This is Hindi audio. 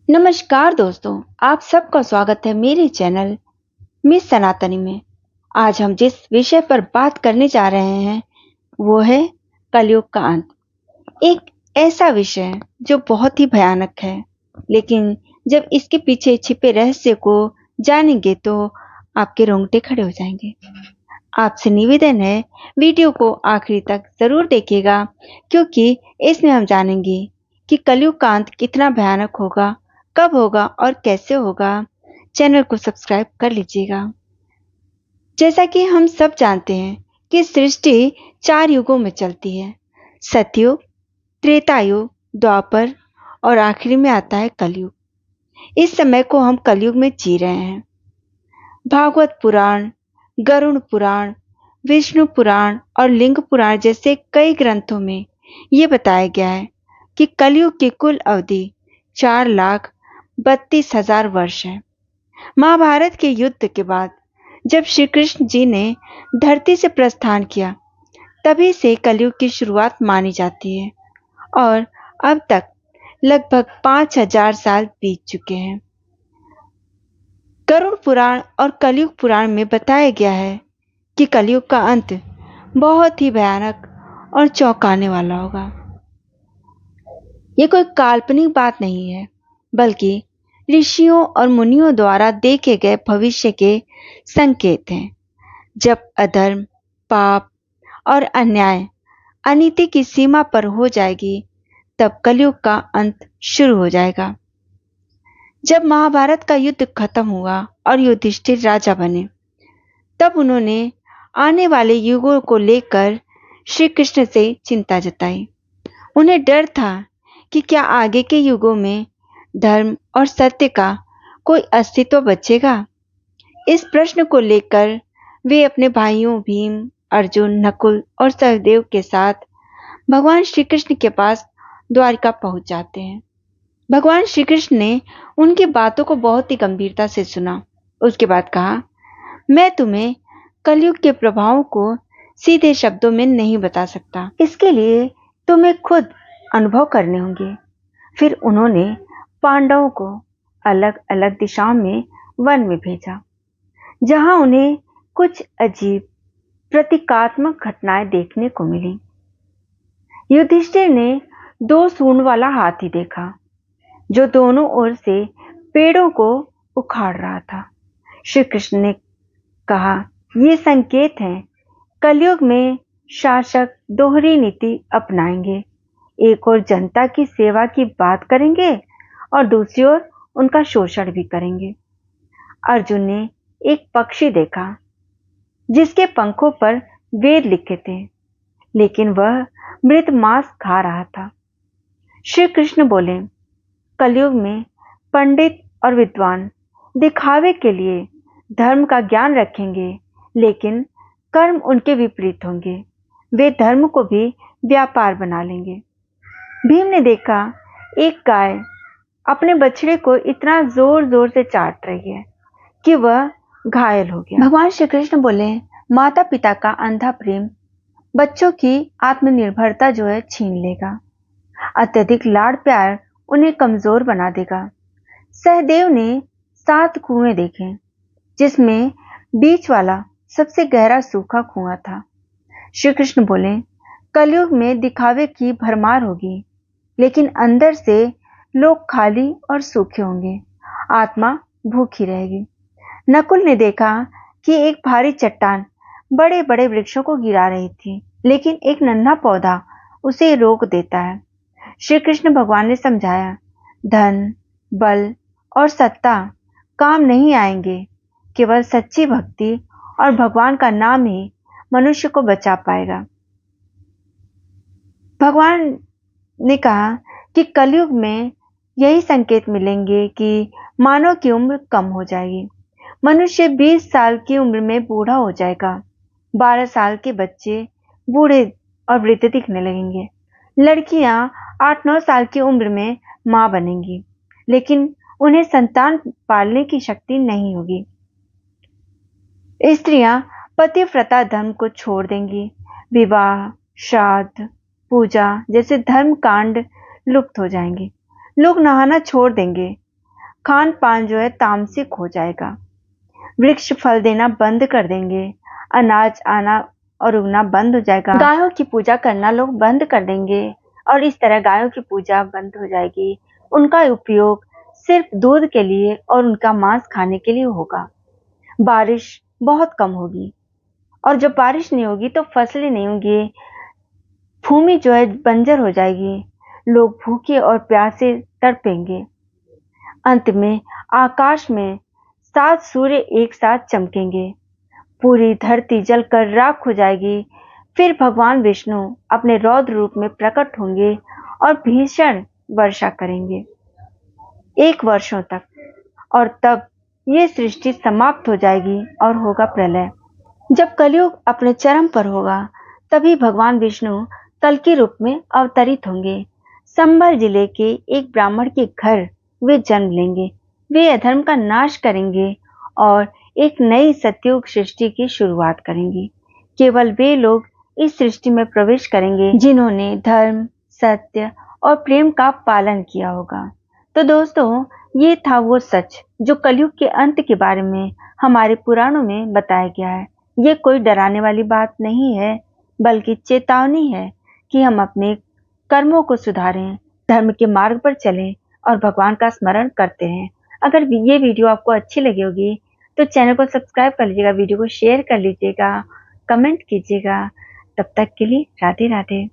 नमस्कार दोस्तों, आप सबका स्वागत है मेरे चैनल मिस सनातनी में। आज हम जिस विषय पर बात करने जा रहे हैं वो है कलयुग का अंत। एक ऐसा विषय है जो बहुत ही भयानक है, लेकिन जब इसके पीछे छिपे रहस्य को जानेंगे तो आपके रोंगटे खड़े हो जाएंगे। आपसे निवेदन है, वीडियो को आखिरी तक जरूर देखिएगा, क्योंकि इसमें हम जानेंगे कि कलयुग का अंत कितना भयानक होगा, कब होगा और कैसे होगा। चैनल को सब्सक्राइब कर लीजिएगा। जैसा कि हम सब जानते हैं कि सृष्टि 4 युगों में चलती है: सतयुग, त्रेता युग, द्वापर और आखिरी में आता है कलयुग। इस समय को हम कलयुग में जी रहे हैं। भागवत पुराण, गरुड़ पुराण, विष्णु पुराण और लिंग पुराण जैसे कई ग्रंथों में ये बताया गया है कि कलयुग की कुल अवधि 4,32,000 वर्ष है। महाभारत के युद्ध के बाद जब श्री कृष्ण जी ने धरती से प्रस्थान किया, तभी से कलयुग की शुरुआत मानी जाती है और अब तक लगभग 5,000 साल बीत चुके हैं। गरुड़ पुराण और कलयुग पुराण में बताया गया है कि कलयुग का अंत बहुत ही भयानक और चौंकाने वाला होगा। ये कोई काल्पनिक बात नहीं है, बल्कि ऋषियों और मुनियों द्वारा देखे गए भविष्य के संकेत हैं। जब अधर्म, पाप और अन्याय अनीति की सीमा पर हो जाएगी, तब कलयुग का अंत शुरू हो जाएगा। जब महाभारत का युद्ध खत्म हुआ और युधिष्ठिर राजा बने, तब उन्होंने आने वाले युगों को लेकर श्री कृष्ण से चिंता जताई। उन्हें डर था कि क्या आगे के युगों में धर्म और सत्य का कोई अस्तित्व बचेगा। इस प्रश्न को लेकर वे अपने भाइयों भीम, अर्जुन, नकुल और सहदेव के साथ भगवान श्री कृष्ण के पास द्वारिका पहुंच जाते हैं। भगवान श्री कृष्ण ने उनकी बातों को बहुत ही गंभीरता से सुना। उसके बाद कहा, मैं तुम्हें कलयुग के प्रभावों को सीधे शब्दों में नहीं बता सकता, इसके लिए तुम्हें खुद अनुभव करने होंगे। फिर उन्होंने पांडवों को अलग अलग दिशाओं में वन में भेजा, जहां उन्हें कुछ अजीब प्रतीकात्मक घटनाएं देखने को मिली। युधिष्ठिर ने 2 सूंड वाला हाथी देखा, जो दोनों ओर से पेड़ों को उखाड़ रहा था। श्री कृष्ण ने कहा, ये संकेत हैं, कलयुग में शासक दोहरी नीति अपनाएंगे। एक ओर जनता की सेवा की बात करेंगे और दूसरी ओर उनका शोषण भी करेंगे। अर्जुन ने एक पक्षी देखा, जिसके पंखों पर वेद लिखे थे, लेकिन वह मृत मांस खा रहा था। श्री कृष्ण बोले, कलयुग में पंडित और विद्वान दिखावे के लिए धर्म का ज्ञान रखेंगे, लेकिन कर्म उनके विपरीत होंगे। वे धर्म को भी व्यापार बना लेंगे। भीम ने देखा, एक गाय अपने बछड़े को इतना जोर जोर से चाट रही है कि वह घायल हो गया। भगवान श्री कृष्ण बोले, माता पिता का अंधा प्रेम बच्चों की आत्मनिर्भरता जो है छीन लेगा। अत्यधिक लाड़ प्यार उन्हें कमजोर बना देगा। सहदेव ने 7 कुएं देखे, जिसमें बीच वाला सबसे गहरा सूखा कुआं था। श्री कृष्ण बोले, कलयुग में दिखावे की भरमार होगी, लेकिन अंदर से लोग खाली और सूखे होंगे। आत्मा भूखी रहेगी। नकुल ने देखा कि एक भारी चट्टान बड़े बड़े वृक्षों को गिरा रही थी, लेकिन एक नन्हा पौधा उसे रोक देता है। श्री कृष्ण भगवान ने समझाया, धन, बल और सत्ता काम नहीं आएंगे। केवल सच्ची भक्ति और भगवान का नाम ही मनुष्य को बचा पाएगा। भगवान ने कहा कि कलयुग में यही संकेत मिलेंगे कि मानव की उम्र कम हो जाएगी। मनुष्य 20 साल की उम्र में बूढ़ा हो जाएगा। 12 साल के बच्चे बूढ़े और वृद्ध दिखने लगेंगे। लड़कियां 8-9 साल की उम्र में मां बनेंगी, लेकिन उन्हें संतान पालने की शक्ति नहीं होगी। स्त्रियां पतिव्रता धर्म को छोड़ देंगी। विवाह, श्राद्ध, पूजा जैसे धर्म कांड लुप्त हो जाएंगे। लोग नहाना छोड़ देंगे। खान पान जो है तामसिक हो जाएगा, वृक्ष फल देना बंद कर देंगे, अनाज आना और उगना बंद हो जाएगा, गायों की पूजा करना लोग बंद कर देंगे और इस तरह गायों की पूजा बंद हो जाएगी। उनका उपयोग सिर्फ दूध के लिए और उनका मांस खाने के लिए होगा। बारिश बहुत कम होगी और जब बारिश नहीं होगी तो फसलें नहीं होंगी, भूमि जो है बंजर हो जाएगी, लोग भूखे और प्यासे तड़पेंगे। अंत में आकाश में 7 सूर्य एक साथ चमकेंगे, पूरी धरती जलकर राख हो जाएगी। फिर भगवान विष्णु अपने रौद्र रूप में प्रकट होंगे और भीषण वर्षा करेंगे 1 वर्षों तक, और तब ये सृष्टि समाप्त हो जाएगी और होगा प्रलय। जब कलयुग अपने चरम पर होगा तभी भगवान विष्णु कल्कि रूप में अवतरित होंगे। संभल जिले के एक ब्राह्मण के घर वे जन्म लेंगे। वे अधर्म का नाश करेंगे और एक नई सतयुग सृष्टि की शुरुआत करेंगे। केवल वे लोग इस सृष्टि में प्रवेश करेंगे जिन्होंने धर्म, सत्य और प्रेम का पालन किया होगा। तो दोस्तों, ये था वो सच जो कलयुग के अंत के बारे में हमारे पुराणों में बताया गया है। ये कोई डराने वाली बात नहीं है, बल्कि चेतावनी है कि हम अपने कर्मों को सुधारें, धर्म के मार्ग पर चलें और भगवान का स्मरण करते हैं। अगर ये वीडियो आपको अच्छी लगी होगी तो चैनल को सब्सक्राइब कर लीजिएगा, वीडियो को शेयर कर लीजिएगा, कमेंट कीजिएगा। तब तक के लिए राधे राधे।